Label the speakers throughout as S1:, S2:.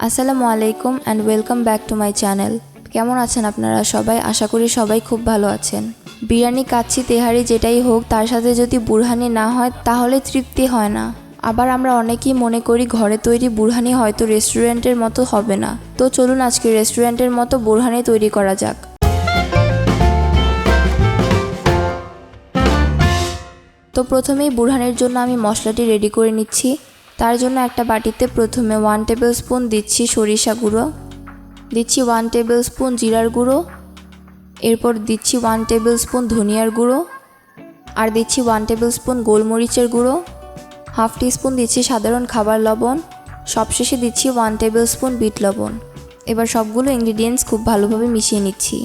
S1: আসসালামু আলাইকুম and welcome back to my channel. কেমন আছেন আপনারা সবাই? আশা করি সবাই খুব ভালো আছেন। বিরিয়ানি, কাচ্চি, তেহারি যেটাই হোক, তার সাথে যদি বুরহানি না হয় তাহলে তৃপ্তি হয় না। আবার আমরা অনেকেই মনে করি ঘরে তৈরি বুরহানি হয়তো রেস্টুরেন্টের মতো হবে না। তো চলুন আজকে রেস্টুরেন্টের মতো বুরহানি তৈরি করা যাক। তো প্রথমেই বুরহানির জন্য আমি মশলাটি রেডি করে নিচ্ছি। তার জন্য একটা বাটিতে প্রথমে 1 টেবিল স্পুন দিচ্ছি সরিষা গুঁড়ো, দিচ্ছি 1 টেবিল স্পুন জিরার গুঁড়ো, এরপর দিচ্ছি 1 টেবিল স্পুন ধনিয়ার গুঁড়ো, আর দিচ্ছি 1 টেবিল স্পুন গোলমরিচের গুঁড়ো, হাফ টিস্পুন দিচ্ছি সাধারণ খাবার লবণ, সবশেষে দিচ্ছি 1 টেবিল স্পুন বিট লবণ। এবার সবগুলো ইনগ্রিডিয়েন্টস খুব ভালোভাবে মিশিয়ে নিচ্ছি।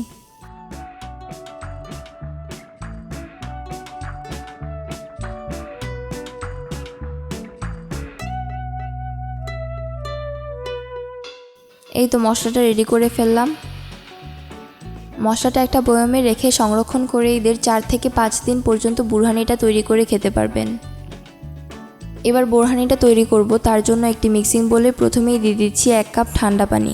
S1: এই তো মশলাটা রেডি করে ফেললাম। মশলাটা একটা বয়মে রেখে সংরক্ষণ করে ঈদের 4 থেকে 5 দিন পর্যন্ত বুরহানিটা তৈরি করে খেতে পারবেন। এবার বুরহানিটা তৈরি করব, তার জন্য একটি মিক্সিং বোলে প্রথমেই দিয়ে দিচ্ছি 1 কাপ ঠান্ডা পানি।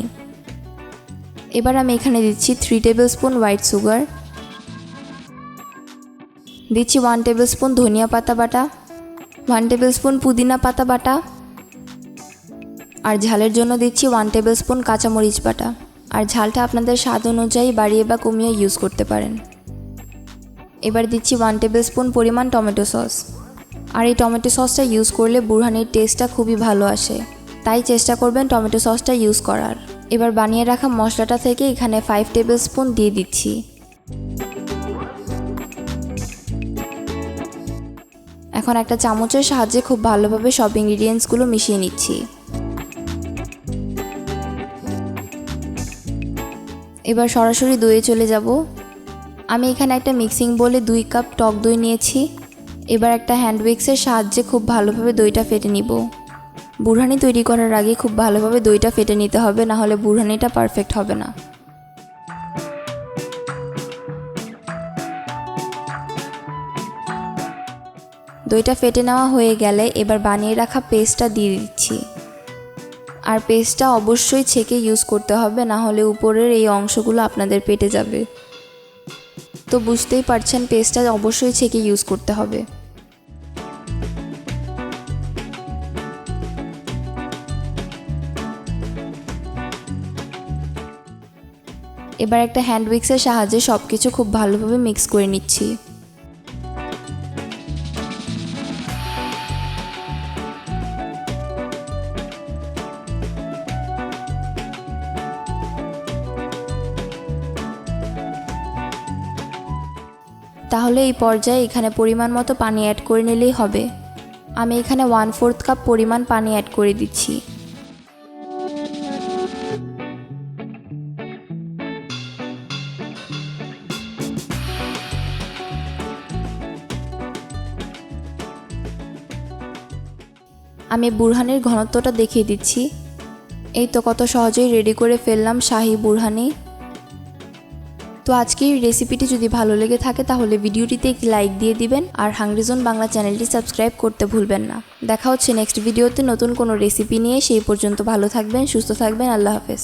S1: এবার আমি এখানে দিচ্ছি 3 টেবিল স্পুন হোয়াইট সুগার, দিচ্ছি 1 টেবিল স্পুন ধনিয়া পাতা বাটা, 1 টেবিল স্পুন পুদিনা পাতা বাটা, আর ঝালের জন্য দিচ্ছি 1 টেবিল স্পুন কাঁচামরিচ বাটা। আর ঝালটা আপনাদের স্বাদ অনুযায়ী বাড়িয়ে বা কমিয়ে ইউজ করতে পারেন। এবার দিচ্ছি 1 টেবিল স্পুন পরিমাণ টমেটো সস। আর এই টমেটো সসটা ইউজ করলে বুরহানির টেস্টটা খুবই ভালো আসে, তাই চেষ্টা করবেন টমেটো সসটা ইউজ করার। এবার বানিয়ে রাখা মশলাটা থেকে এখানে 5 টেবিল স্পুন দিয়ে দিচ্ছি। এখন একটা চামচের সাহায্যে খুব ভালোভাবে সব ইনগ্রিডিয়েন্টসগুলো মিশিয়ে নিচ্ছি। এবার সরাসরি দইয়ে চলে যাব। আমি এখানে একটা মিক্সিং বোলে 2 কাপ টক দই নিয়েছি। এবার একটা হ্যান্ড উইক্সের সাহায্যে খুব ভালোভাবে দইটা ফেটে নিব। বুরহানি তৈরি করার আগে খুব ভালোভাবে দইটা ফেটে নিতে হবে, না হলে বুরহানিটা পারফেক্ট হবে না। দইটা ফেটে নেওয়া হয়ে গেলে এবার বানিয়ে রাখা পেস্টটা দিয়ে দিচ্ছি। আর পেস্টটা অবশ্যই ছেঁকে ইউজ করতে হবে, না হলে উপরের এই অংশগুলো আপনাদের পেটে যাবে। তো বুঝতেই পারছেন পেস্টটা অবশ্যই ছেঁকে ইউজ করতে হবে। এবার একটা হ্যান্ড উইক্সের সাহায্যে সব কিছু খুব ভালোভাবে মিক্স করে নিচ্ছি। তাহলে এই পর্যায়ে এখানে পরিমাণ মতো পানি অ্যাড করে নিলেই হবে। আমি এখানে 1/4 কাপ পরিমাণ পানি অ্যাড করে দিচ্ছি। আমি বুরহানির ঘনত্বটা দেখিয়ে দিচ্ছি। এই তো কত সহজেই রেডি করে ফেললাম শাহি বুরহানি। তো আজকের রেসিপিটি যদি ভালো লেগে থাকে তাহলে ভিডিওটিতে একটি লাইক দিয়ে দিবেন, আর হাংরি জোন বাংলা চ্যানেলটি সাবস্ক্রাইব করতে ভুলবেন না। দেখা হচ্ছে নেক্সট ভিডিওতে নতুন কোনো রেসিপি নিয়ে। সেই পর্যন্ত ভালো থাকবেন, সুস্থ থাকবেন। আল্লাহ হাফেজ।